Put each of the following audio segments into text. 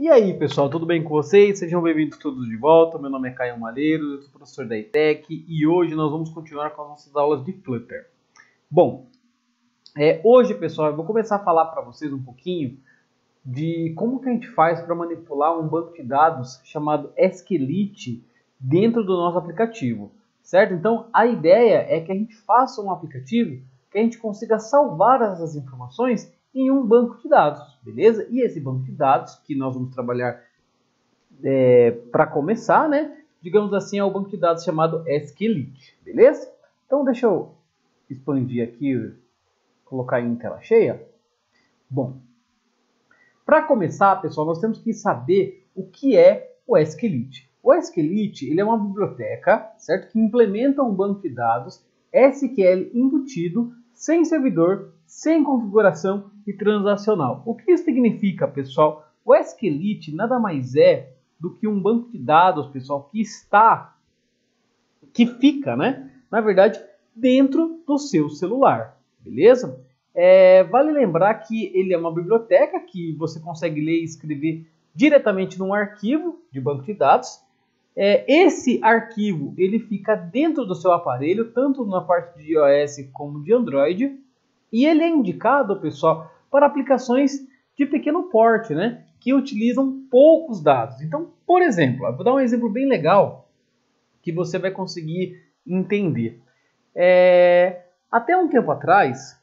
E aí, pessoal, tudo bem com vocês? Sejam bem-vindos todos de volta. Meu nome é Caio Malheiro, eu sou professor da ETEC e hoje nós vamos continuar com as nossas aulas de Flutter. Bom, hoje, pessoal, eu vou começar a falar para vocês um pouquinho de como que a gente faz para manipular um banco de dados chamado SQLite dentro do nosso aplicativo, certo? Então, a ideia é que a gente faça um aplicativo que a gente consiga salvar essas informações em um banco de dados, beleza? E esse banco de dados que nós vamos trabalhar para começar, né? Digamos assim, é o banco de dados chamado SQLite, beleza? Então, deixa eu expandir aqui, colocar em tela cheia. Bom, para começar, pessoal, nós temos que saber o que é o SQLite. O SQLite, ele é uma biblioteca, certo? Que implementa um banco de dados SQL embutido, sem servidor, sem configuração e transacional. O que isso significa, pessoal? O SQLite nada mais é do que um banco de dados, pessoal, que fica, né? Na verdade, dentro do seu celular, beleza? Vale lembrar que ele é uma biblioteca que você consegue ler e escrever diretamente num arquivo de banco de dados. Esse arquivo ele fica dentro do seu aparelho, tanto na parte de iOS como de Android, e ele é indicado, pessoal, para aplicações de pequeno porte, né, que utilizam poucos dados. Então, por exemplo, eu vou dar um exemplo bem legal que você vai conseguir entender. Até um tempo atrás,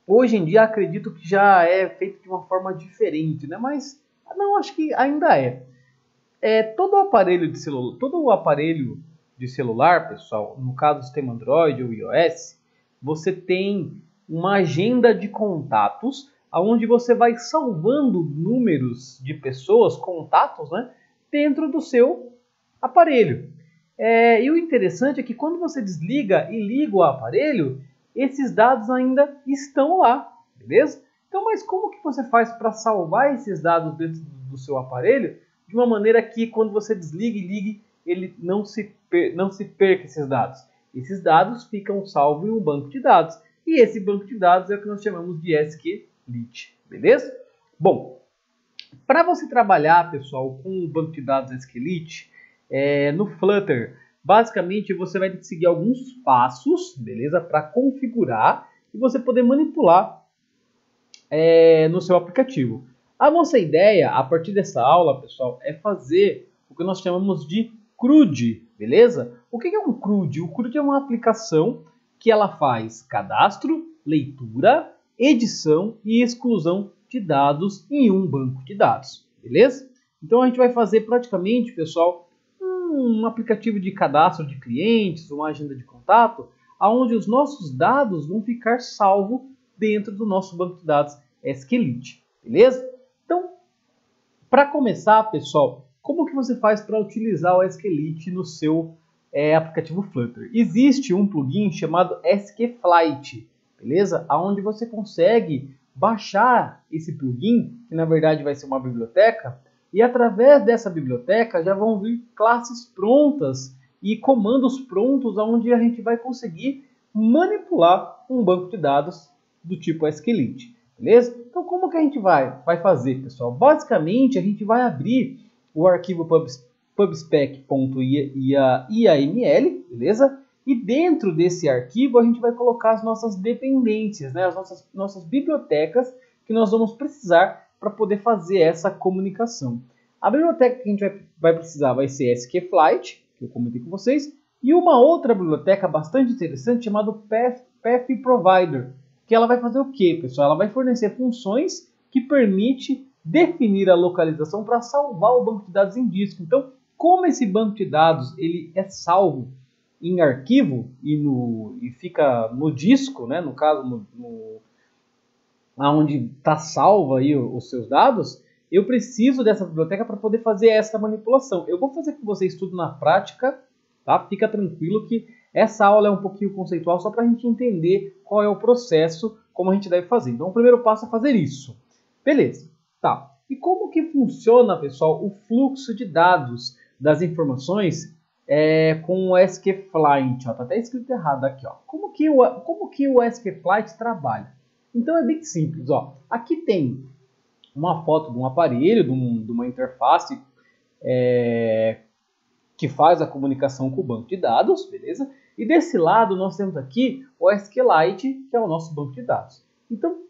hoje em dia acredito que já é feito de uma forma diferente, né, mas não, acho que ainda é. Todo o aparelho de celular, pessoal, no caso do sistema Android ou iOS, você tem uma agenda de contatos, onde você vai salvando números de pessoas, contatos, né, dentro do seu aparelho. E o interessante é que quando você desliga e liga o aparelho, esses dados ainda estão lá, beleza? Então, mas como que você faz para salvar esses dados dentro do seu aparelho de uma maneira que quando você desliga e ligue, ele não se perca esses dados? Esses dados ficam salvos em um banco de dados. E esse banco de dados é o que nós chamamos de SQLite, beleza? Bom, para você trabalhar, pessoal, com o banco de dados SQLite, no Flutter, basicamente você vai ter que seguir alguns passos, beleza? Para configurar e você poder manipular no seu aplicativo. A nossa ideia, a partir dessa aula, pessoal, é fazer o que nós chamamos de CRUD, beleza? O que é um CRUD? O CRUD é uma aplicação que ela faz cadastro, leitura, edição e exclusão de dados em um banco de dados, beleza? Então a gente vai fazer praticamente, pessoal, um aplicativo de cadastro de clientes, uma agenda de contato, onde os nossos dados vão ficar salvos dentro do nosso banco de dados SQLite, beleza? Então, para começar, pessoal, como que você faz para utilizar o SQLite no seu aplicativo Flutter? Existe um plugin chamado SQFlite, beleza? Onde você consegue baixar esse plugin, que na verdade vai ser uma biblioteca, e através dessa biblioteca já vão vir classes prontas e comandos prontos, onde a gente vai conseguir manipular um banco de dados do tipo SQLite, beleza? Então, como que a gente vai fazer, pessoal? Basicamente, a gente vai abrir o arquivo pubspec.iaml, beleza? E dentro desse arquivo, a gente vai colocar as nossas dependências, né? As nossas bibliotecas que nós vamos precisar para poder fazer essa comunicação. A biblioteca que a gente vai precisar vai ser SQFlite, que eu comentei com vocês, e uma outra biblioteca bastante interessante chamada PathProvider, que ela vai fazer o quê, pessoal? Ela vai fornecer funções que permite definir a localização para salvar o banco de dados em disco. Então, como esse banco de dados ele é salvo em arquivo e fica no disco, né? No caso, onde está salvo aí os seus dados, eu preciso dessa biblioteca para poder fazer essa manipulação. Eu vou fazer com vocês tudo na prática, tá? Fica tranquilo que essa aula é um pouquinho conceitual, só para a gente entender qual é o processo, como a gente deve fazer. Então, o primeiro passo é fazer isso. Beleza, tá. E como que funciona, pessoal, o fluxo de dados das informações com o SQFlite? Está até escrito errado aqui. Ó. Como que o SQFlite trabalha? Então, é bem simples. Ó. Aqui tem uma foto de um aparelho, de uma interface que faz a comunicação com o banco de dados, beleza? E desse lado nós temos aqui o SQLite, que é o nosso banco de dados. Então,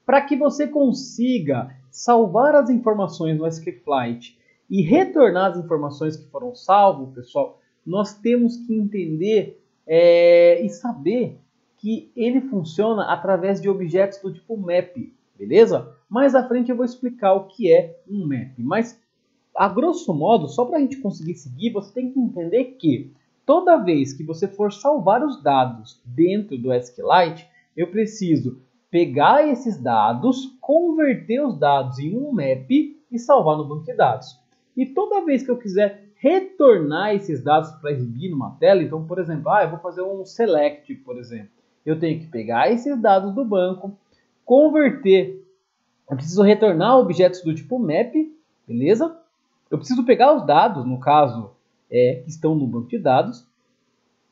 para que você consiga salvar as informações no SQLite e retornar as informações que foram salvas, pessoal, nós temos que entender e saber que ele funciona através de objetos do tipo map, beleza? Mais à frente eu vou explicar o que é um map, mas a grosso modo, só para a gente conseguir seguir, você tem que entender que toda vez que você for salvar os dados dentro do SQLite, eu preciso pegar esses dados, converter os dados em um map e salvar no banco de dados. E toda vez que eu quiser retornar esses dados para exibir numa tela, então, por exemplo, eu vou fazer um select, por exemplo. Eu tenho que pegar esses dados do banco, converter, eu preciso retornar objetos do tipo map, beleza? Eu preciso pegar os dados, no caso, que estão no banco de dados,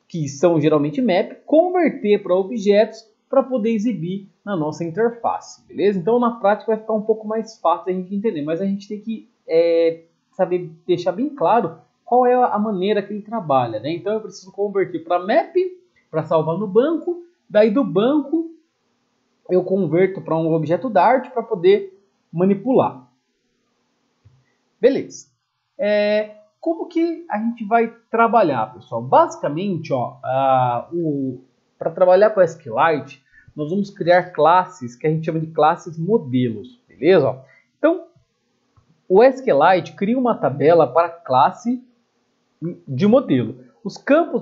que são geralmente map, converter para objetos para poder exibir na nossa interface, beleza? Então, na prática, vai ficar um pouco mais fácil a gente entender, mas a gente tem que saber deixar bem claro qual é a maneira que ele trabalha, né? Então, eu preciso converter para map, para salvar no banco, daí do banco eu converto para um objeto Dart para poder manipular. Beleza. Como que a gente vai trabalhar, pessoal? Basicamente, para trabalhar com o SQLite, nós vamos criar classes que a gente chama de classes modelos, beleza? Então, o SQLite cria uma tabela para classe de modelo. Os campos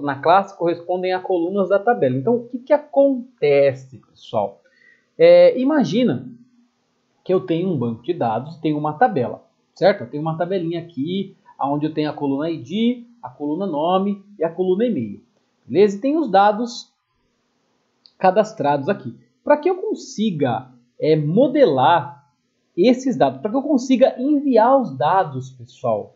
na classe correspondem a colunas da tabela. Então, o que acontece, pessoal? Imagina que eu tenho um banco de dados e tenho uma tabela, certo? Eu tenho uma tabelinha aqui, onde eu tenho a coluna ID, a coluna nome e a coluna e-mail. Beleza? E tem os dados cadastrados aqui. Para que eu consiga modelar esses dados, para que eu consiga enviar os dados, pessoal,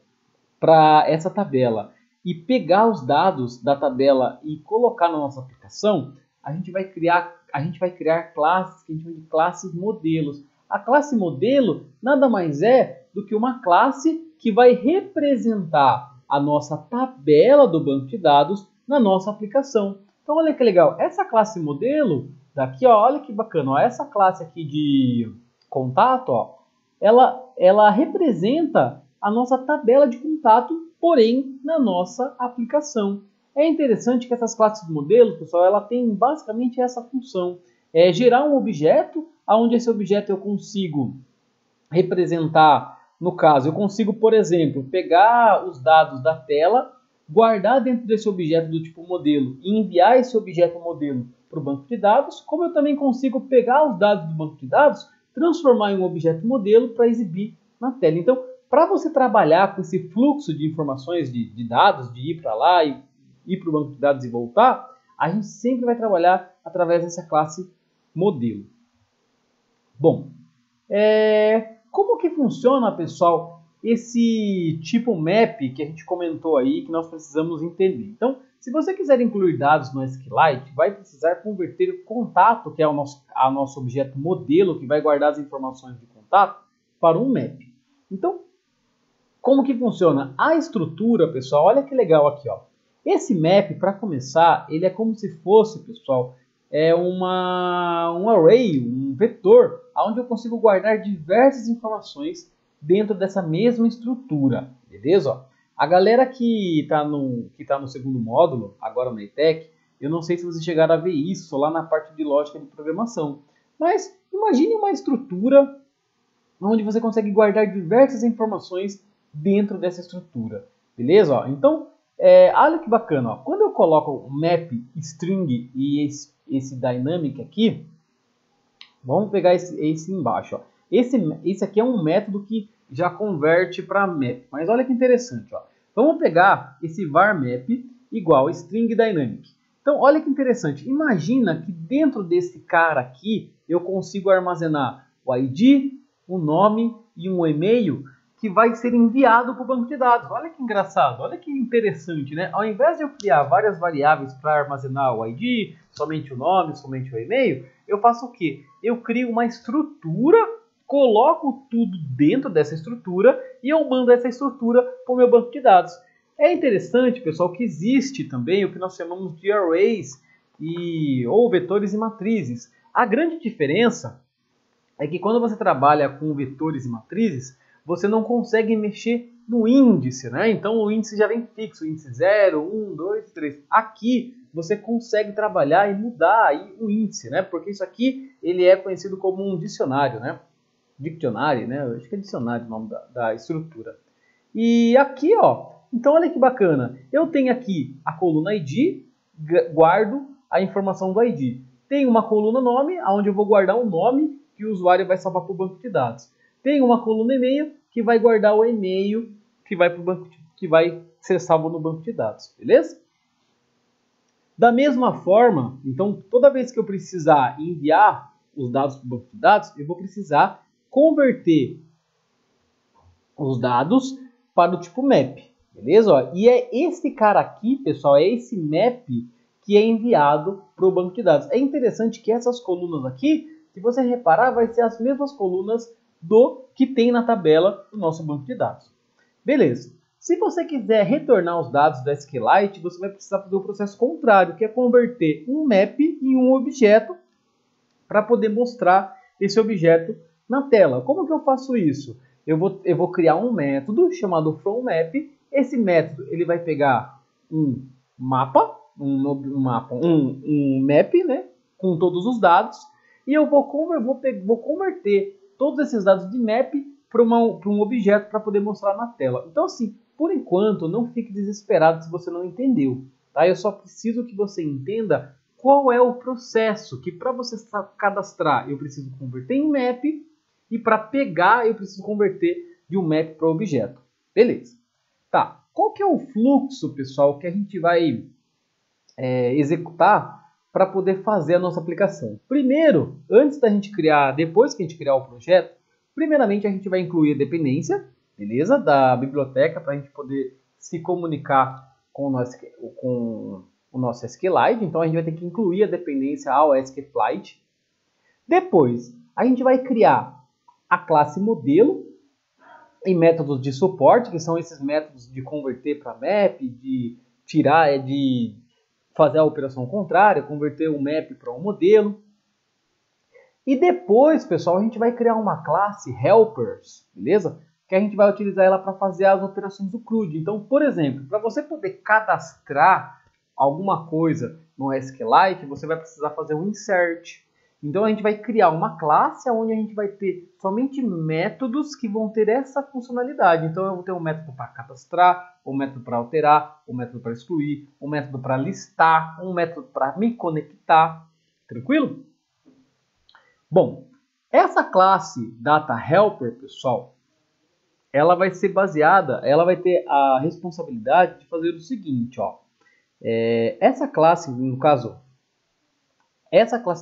para essa tabela e pegar os dados da tabela e colocar na nossa aplicação, a gente vai criar classes que a gente chama de classes modelos. A classe modelo nada mais é do que uma classe que vai representar a nossa tabela do banco de dados na nossa aplicação. Então, olha que legal. Essa classe modelo, daqui, olha que bacana. Essa classe aqui de contato, ela representa a nossa tabela de contato, porém, na nossa aplicação. É interessante que essas classes modelos, pessoal, ela tem basicamente essa função. Gerar um objeto, onde esse objeto eu consigo representar, no caso, eu consigo, por exemplo, pegar os dados da tela, guardar dentro desse objeto do tipo modelo e enviar esse objeto modelo para o banco de dados, como eu também consigo pegar os dados do banco de dados, transformar em um objeto modelo para exibir na tela. Então, para você trabalhar com esse fluxo de informações de dados, de ir para lá e ir para o banco de dados e voltar, a gente sempre vai trabalhar através dessa classe modelo. Bom, como que funciona, pessoal, esse tipo map que a gente comentou aí, que nós precisamos entender? Então, se você quiser incluir dados no SQLite, vai precisar converter o contato, que é o nosso objeto modelo, que vai guardar as informações de contato, para um map. Então, como que funciona? A estrutura, pessoal, olha que legal aqui, ó. Esse map, para começar, ele é como se fosse, pessoal, um array, um vetor, onde eu consigo guardar diversas informações dentro dessa mesma estrutura, beleza? Ó, a galera que está no segundo módulo, agora no ETEC, eu não sei se vocês chegaram a ver isso lá na parte de lógica de programação, mas imagine uma estrutura onde você consegue guardar diversas informações dentro dessa estrutura, beleza? Ó, então, olha que bacana, ó. Quando eu coloco o map string e esse dynamic aqui, vamos pegar esse embaixo, ó. Esse aqui é um método que já converte para map, mas olha que interessante, ó. Vamos pegar esse var map igual string dynamic. Então, olha que interessante, imagina que dentro desse cara aqui eu consigo armazenar o ID, o nome e um e-mail que vai ser enviado para o banco de dados. Olha que engraçado, olha que interessante, né? Ao invés de eu criar várias variáveis para armazenar o ID, somente o nome, somente o e-mail, eu faço o quê? Eu crio uma estrutura coloco tudo dentro dessa estrutura e eu mando essa estrutura para o meu banco de dados. É interessante, pessoal, que existe também o que nós chamamos de arrays ou vetores e matrizes. A grande diferença é que quando você trabalha com vetores e matrizes, você não consegue mexer no índice, né? Então o índice já vem fixo, índice 0, 1, 2, 3. Aqui você consegue trabalhar e mudar aí o índice, né? Porque isso aqui ele é conhecido como um dicionário, né? Dictionary, né? Eu acho que é dicionário o nome da estrutura. E aqui, ó, então olha que bacana. Eu tenho aqui a coluna ID, guardo a informação do ID. Tem uma coluna nome, onde eu vou guardar o nome que o usuário vai salvar para o banco de dados. Tem uma coluna e-mail que vai guardar o e-mail que vai ser salvo no banco de dados, beleza? Da mesma forma, então toda vez que eu precisar enviar os dados para o banco de dados, eu vou precisar converter os dados para o tipo map, beleza? Ó, e é esse cara aqui, pessoal, é esse map que é enviado para o banco de dados. É interessante que essas colunas aqui, se você reparar, vai ser as mesmas colunas do que tem na tabela do nosso banco de dados. Beleza. Se você quiser retornar os dados do SQLite, você vai precisar fazer o processo contrário, que é converter um map em um objeto para poder mostrar esse objeto na tela. Como que eu faço isso? Eu vou criar um método chamado fromMap. Esse método ele vai pegar um mapa, um map, né, com todos os dados, e eu vou converter todos esses dados de map para um objeto para poder mostrar na tela. Então, assim, por enquanto, não fique desesperado se você não entendeu. Tá? Eu só preciso que você entenda qual é o processo que para você cadastrar eu preciso converter em map e para pegar eu preciso converter de um map para objeto. Beleza. Tá. Qual que é o fluxo, pessoal, que a gente vai executar para poder fazer a nossa aplicação? Primeiro, depois que a gente criar o projeto, primeiramente a gente vai incluir a dependência, beleza? Da biblioteca para a gente poder se comunicar com o nosso SQLite. Então a gente vai ter que incluir a dependência ao SQLite. Depois, a gente vai criar a classe modelo e métodos de suporte, que são esses métodos de converter para map, de fazer a operação contrária, converter o map para um modelo. E depois, pessoal, a gente vai criar uma classe helpers, beleza? Que a gente vai utilizar ela para fazer as operações do CRUD. Então, por exemplo, para você poder cadastrar alguma coisa no SQLite, você vai precisar fazer um insert. Então, a gente vai criar uma classe onde a gente vai ter somente métodos que vão ter essa funcionalidade. Então, eu vou ter um método para cadastrar, um método para alterar, um método para excluir, um método para listar, um método para me conectar. Tranquilo? Bom, essa classe DataHelper, pessoal, ela vai ter a responsabilidade de fazer o seguinte, ó. Essa classe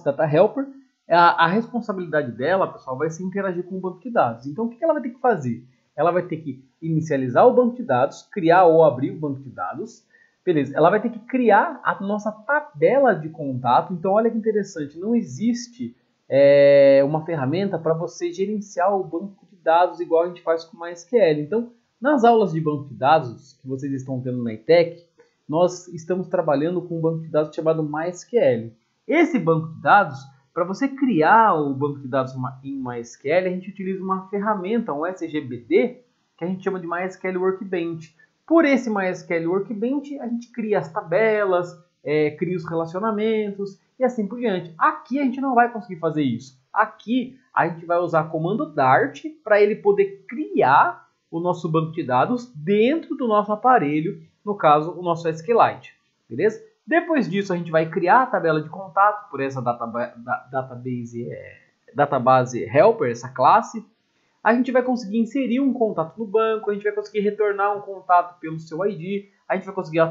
DataHelper, a responsabilidade dela, pessoal, vai ser interagir com o banco de dados. Então, o que ela vai ter que fazer? Ela vai ter que inicializar o banco de dados, criar ou abrir o banco de dados. Beleza, ela vai ter que criar a nossa tabela de contato. Então, olha que interessante, não existe uma ferramenta para você gerenciar o banco de dados igual a gente faz com o MySQL. Então, nas aulas de banco de dados que vocês estão tendo na ETEC, nós estamos trabalhando com um banco de dados chamado MySQL. Esse banco de dados, para você criar o banco de dados em MySQL, a gente utiliza uma ferramenta, um SGBD, que a gente chama de MySQL Workbench. Por esse MySQL Workbench, a gente cria as tabelas, cria os relacionamentos e assim por diante. Aqui a gente não vai conseguir fazer isso. Aqui a gente vai usar o comando Dart para ele poder criar o nosso banco de dados dentro do nosso aparelho, no caso, o nosso SQLite. Beleza? Depois disso, a gente vai criar a tabela de contato por essa database helper, essa classe. A gente vai conseguir inserir um contato no banco, a gente vai conseguir retornar um contato pelo seu ID, a gente vai conseguir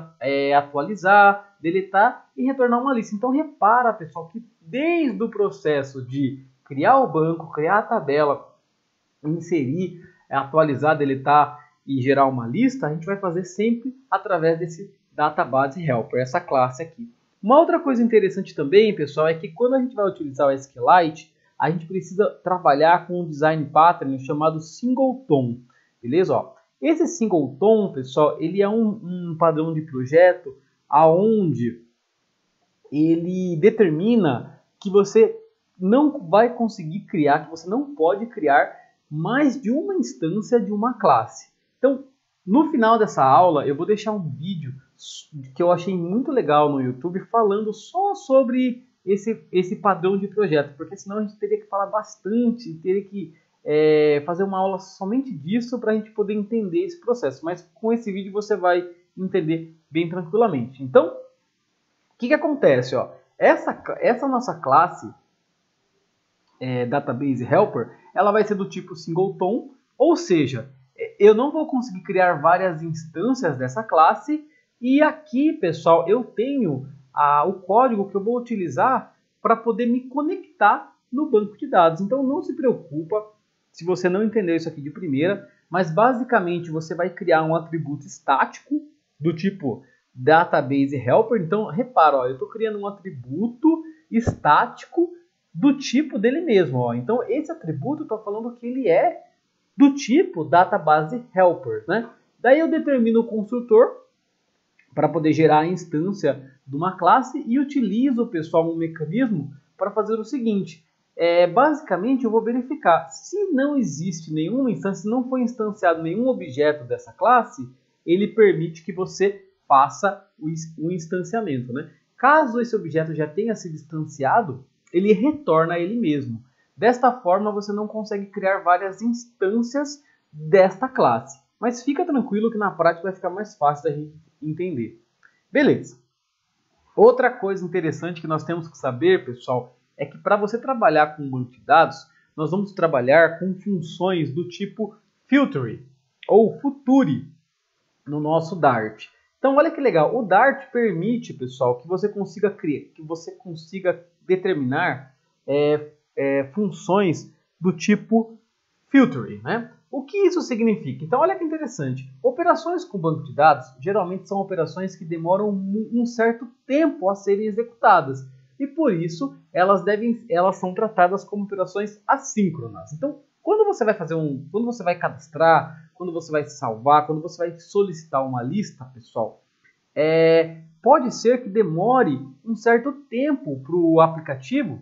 atualizar, deletar e retornar uma lista. Então repara, pessoal, que desde o processo de criar o banco, criar a tabela, inserir, atualizar, deletar e gerar uma lista, a gente vai fazer sempre através desse database helper, essa classe aqui. Uma outra coisa interessante também, pessoal, é que quando a gente vai utilizar o SQLite, a gente precisa trabalhar com um design pattern chamado singleton, beleza? Ó, esse singleton, pessoal, ele é um padrão de projeto aonde ele determina que você não vai conseguir criar, que você não pode criar mais de uma instância de uma classe. Então, no final dessa aula, eu vou deixar um vídeo que eu achei muito legal no YouTube falando só sobre esse padrão de projeto, porque senão a gente teria que falar bastante, teria que fazer uma aula somente disso para a gente poder entender esse processo. Mas com esse vídeo você vai entender bem tranquilamente. Então, o que acontece? Ó? Essa nossa classe Database Helper, ela vai ser do tipo singleton, ou seja, eu não vou conseguir criar várias instâncias dessa classe, e aqui, pessoal, eu tenho o código que eu vou utilizar para poder me conectar no banco de dados. Então não se preocupa se você não entendeu isso aqui de primeira, mas basicamente você vai criar um atributo estático do tipo Database Helper. Então repara, ó, eu estou criando um atributo estático do tipo dele mesmo. Ó. Então esse atributo eu estou falando que ele é do tipo Database Helper. Né? Daí eu determino o construtor para poder gerar a instância de uma classe e utilizo, pessoal, um mecanismo para fazer o seguinte. Basicamente eu vou verificar se não existe nenhuma instância, se não foi instanciado nenhum objeto dessa classe, ele permite que você faça o instanciamento. Né? Caso esse objeto já tenha sido instanciado, ele retorna a ele mesmo. Desta forma você não consegue criar várias instâncias desta classe. Mas fica tranquilo que na prática vai ficar mais fácil da gente entender. Beleza. Outra coisa interessante que nós temos que saber, pessoal, é que para você trabalhar com um banco de dados, nós vamos trabalhar com funções do tipo filtering ou future no nosso Dart. Então, olha que legal. O Dart permite, pessoal, que você consiga criar, que você consiga determinar funções do tipo filtering, né? O que isso significa? Então, olha que interessante. Operações com banco de dados geralmente são operações que demoram um certo tempo a serem executadas. E por isso, elas são tratadas como operações assíncronas. Então, quando você vai quando você vai cadastrar, quando você vai salvar, quando você vai solicitar uma lista, pessoal, pode ser que demore um certo tempo para o aplicativo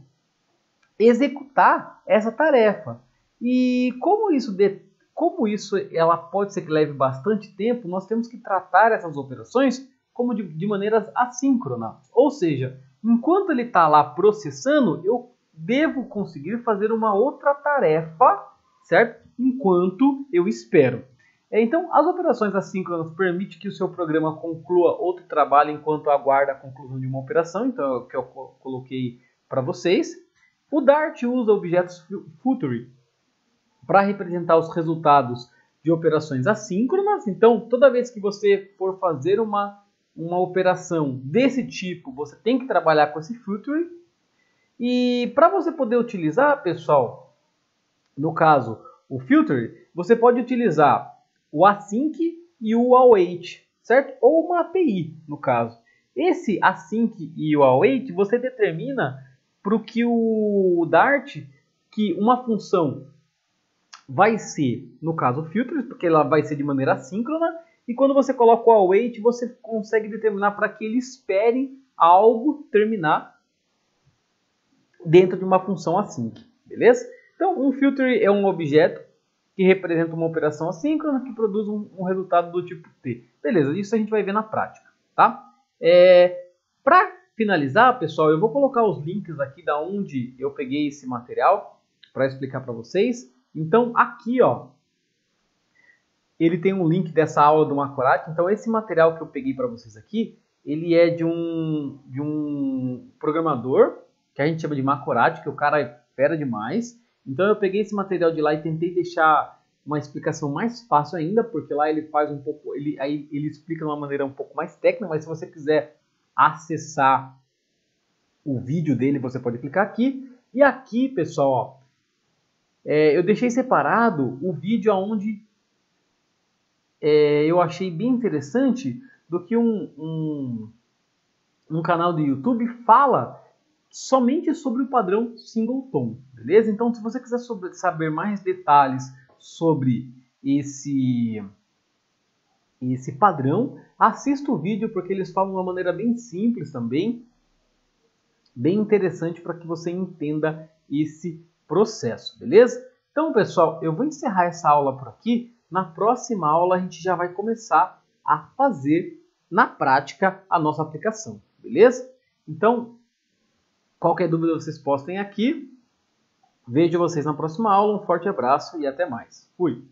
executar essa tarefa. E como isso ela pode ser que leve bastante tempo, nós temos que tratar essas operações como de maneiras assíncronas. Ou seja, enquanto ele está lá processando, eu devo conseguir fazer uma outra tarefa, certo? Enquanto eu espero. Então, as operações assíncronas permitem que o seu programa conclua outro trabalho enquanto aguarda a conclusão de uma operação. Então, é o que eu coloquei para vocês. O Dart usa objetos future para representar os resultados de operações assíncronas. Então, toda vez que você for fazer uma operação desse tipo, você tem que trabalhar com esse future. E para você poder utilizar, pessoal, no caso, o filter, você pode utilizar o async e o await, certo? Ou uma API, no caso. Esse async e o await, você determina para o que o Dart, que uma função vai ser, no caso, filters, porque ela vai ser de maneira assíncrona, e quando você coloca o await, você consegue determinar para que ele espere algo terminar dentro de uma função async, beleza? Então, um filter é um objeto que representa uma operação assíncrona que produz um resultado do tipo T. Beleza, isso a gente vai ver na prática, tá? Para finalizar, pessoal, eu vou colocar os links aqui da onde eu peguei esse material para explicar para vocês. Então, aqui, ó, ele tem um link dessa aula do Macorati. Então, esse material que eu peguei para vocês aqui, ele é de um programador que a gente chama de Macorati, que o cara é fera demais. Então, eu peguei esse material de lá e tentei deixar uma explicação mais fácil ainda, porque lá ele faz um pouco, ele explica de uma maneira um pouco mais técnica, mas se você quiser acessar o vídeo dele, você pode clicar aqui. E aqui, pessoal, ó, eu deixei separado o vídeo onde eu achei bem interessante do que um canal do YouTube fala somente sobre o padrão singleton, beleza? Então, se você quiser saber mais detalhes sobre esse padrão, assista o vídeo porque eles falam de uma maneira bem simples também, bem interessante para que você entenda esse processo, beleza? Então, pessoal, eu vou encerrar essa aula por aqui. Na próxima aula, a gente já vai começar a fazer na prática a nossa aplicação, beleza? Então, qualquer dúvida vocês postem aqui. Vejo vocês na próxima aula. Um forte abraço e até mais. Fui!